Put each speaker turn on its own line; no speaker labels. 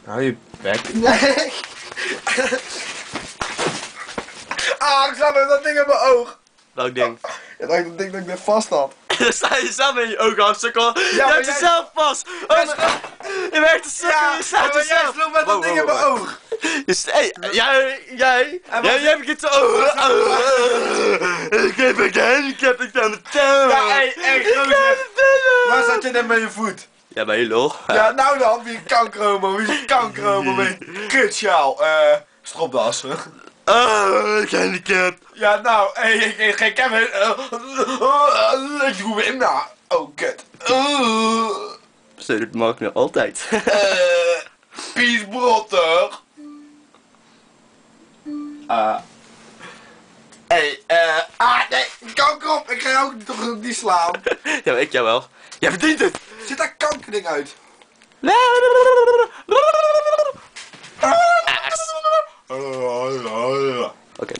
Hou je bek.
Nee. Ah, ik zat met dat ding in mijn oog.
Welk ding?
Ja, dat ding dat ik net vast had.
Dan sta je zelf in je ogen af, sukkel. Je
maar
hebt
jij-
jezelf vast. Oh, je werkt te sukkel, je staat
maar jij
jezelf.
sloeg met dat ding in mijn oog.
Hey, jij hebt het zo. Ik heb een handicap, ik aan de touw.
Ja, hey, gozer. Waar zat je net met je voet?
Ja, maar je lul.
Ja, nou dan, wie kankerhomo, wie is kankerhomo met je kutsjaal? Stropdassen.
Ik handicap.
Ja, nou, ik heb het. Ik doe hem na. Oh, kut.
Zo doet Mark nu altijd.
Pies brotter. Nee, kanker op. Ik ga jou ook toch niet slaan.
Ja, maar ik jou wel. Jij verdient het.
Zit daar kankerding uit?
Oké,